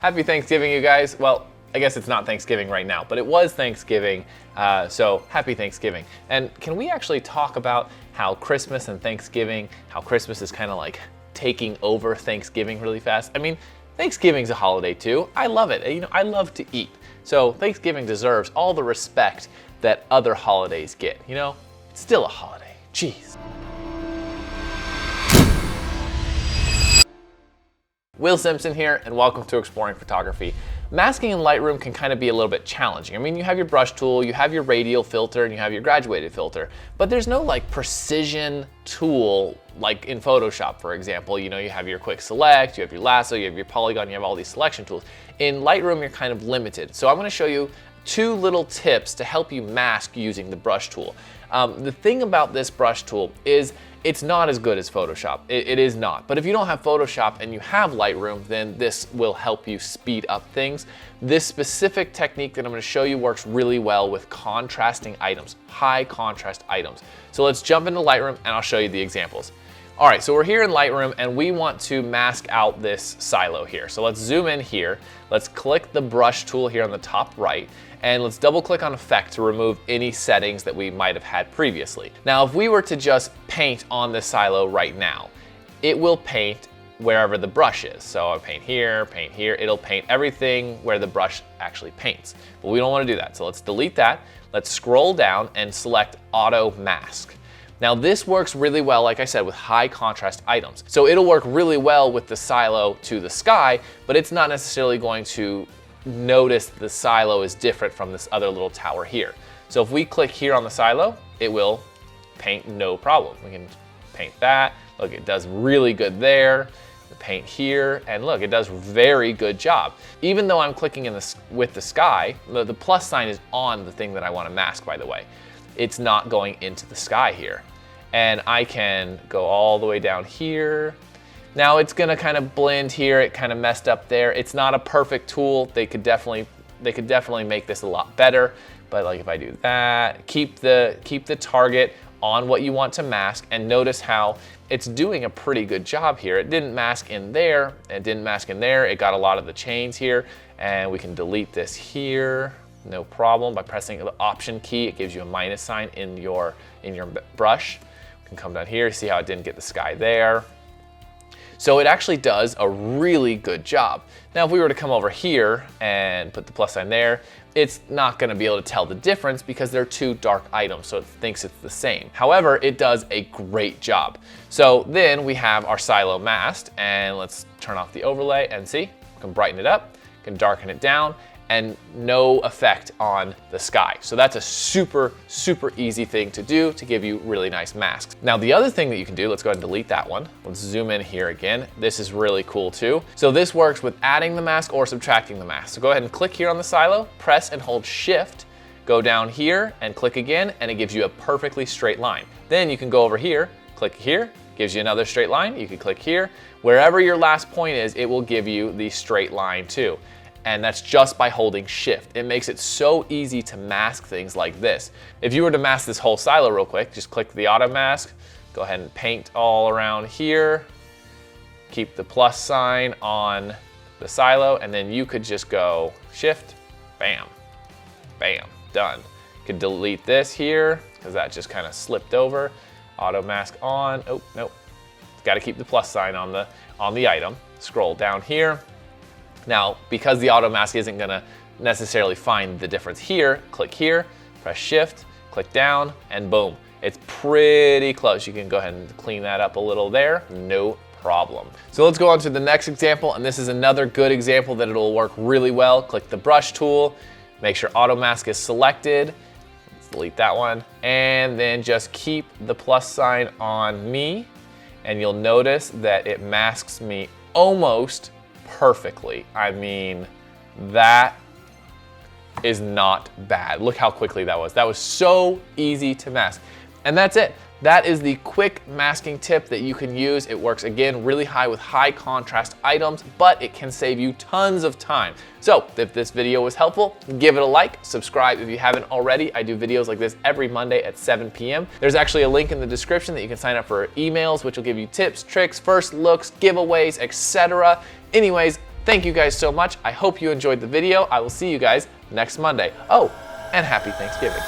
Happy Thanksgiving, you guys. Well, I guess it's not Thanksgiving right now, but it was Thanksgiving, so happy Thanksgiving. And can we actually talk about how Christmas and Thanksgiving, how Christmas is kind of like taking over Thanksgiving really fast? I mean, Thanksgiving's a holiday too. I love it. You know, I love to eat. So Thanksgiving deserves all the respect that other holidays get. You know, it's still a holiday. Jeez. Will Simpson here, and welcome to Exploring Photography. Masking in Lightroom can kind of be a little bit challenging. I mean, you have your brush tool, you have your radial filter, and you have your graduated filter, but there's no like precision tool like in Photoshop, for example. You know, you have your quick select, you have your lasso, you have your polygon, you have all these selection tools. In Lightroom, you're kind of limited. So I'm going to show you two little tips to help you mask using the brush tool. The thing about this brush tool is it's not as good as Photoshop. It is not. But if you don't have Photoshop and you have Lightroom, then this will help you speed up things. This specific technique that I'm going to show you works really well with contrasting items, high contrast items. So let's jump into Lightroom and I'll show you the examples. All right, so we're here in Lightroom and we want to mask out this silo here. So let's zoom in here. Let's click the brush tool here on the top right, and let's double click on effect to remove any settings that we might have had previously. Now, if we were to just paint on the silo right now, it will paint wherever the brush is. So I'll paint here, it'll paint everything where the brush actually paints. But we don't want to do that. So let's delete that. Let's scroll down and select auto mask. Now this works really well, like I said, with high contrast items. So it'll work really well with the silo to the sky, but it's not necessarily going to notice the silo is different from this other little tower here. So if we click here on the silo, it will paint no problem. We can paint that. Look, it does really good there. The paint here, and look, it does very good job. Even though I'm clicking in with the sky, the plus sign is on the thing that I want to mask, by the way. It's not going into the sky here. And I can go all the way down here. Now it's gonna kind of blend here. It kind of messed up there. It's not a perfect tool. They could definitely make this a lot better. But like if I do that, keep the target on what you want to mask, and notice how it's doing a pretty good job here. It didn't mask in there, it didn't mask in there. It got a lot of the chains here, and we can delete this here. No problem. By pressing the option key, it gives you a minus sign in your brush. We can come down here, see how it didn't get the sky there. So it actually does a really good job. Now, if we were to come over here and put the plus sign there, it's not gonna be able to tell the difference because they're two dark items, so it thinks it's the same. However, it does a great job. So then we have our silo masked, and let's turn off the overlay and see, we can brighten it up, can darken it down, and no effect on the sky. So that's a super, super easy thing to do to give you really nice masks. Now, the other thing that you can do, let's go ahead and delete that one. Let's zoom in here again. This is really cool too. So this works with adding the mask or subtracting the mask. So go ahead and click here on the silo, press and hold Shift, go down here and click again, and it gives you a perfectly straight line. Then you can go over here, click here, gives you another straight line. You can click here. Wherever your last point is, it will give you the straight line too. And that's just by holding Shift. It makes it so easy to mask things like this. If you were to mask this whole silo real quick, just click the auto mask, go ahead and paint all around here, keep the plus sign on the silo, and then you could just go Shift, bam, bam, done. You could delete this here, because that just kind of slipped over. Auto mask on, oh, nope. Got to keep the plus sign on the item. Scroll down here. Now, because the auto mask isn't gonna necessarily find the difference here, click here, press Shift, click down, and boom. It's pretty close. You can go ahead and clean that up a little there, no problem. So let's go on to the next example, and this is another good example that it'll work really well. Click the brush tool, make sure auto mask is selected, let's delete that one, and then just keep the plus sign on me, and you'll notice that it masks me almost perfectly. I mean, that is not bad. Look how quickly that was. That was so easy to mask. And that's it. That is the quick masking tip that you can use. It works, again, really high with high contrast items, but it can save you tons of time. So if this video was helpful, give it a like, subscribe if you haven't already. I do videos like this every Monday at 7 p.m. There's actually a link in the description that you can sign up for emails, which will give you tips, tricks, first looks, giveaways, etc. Anyways, Thank you guys so much. I hope you enjoyed the video. I will see you guys next Monday. Oh, and happy Thanksgiving.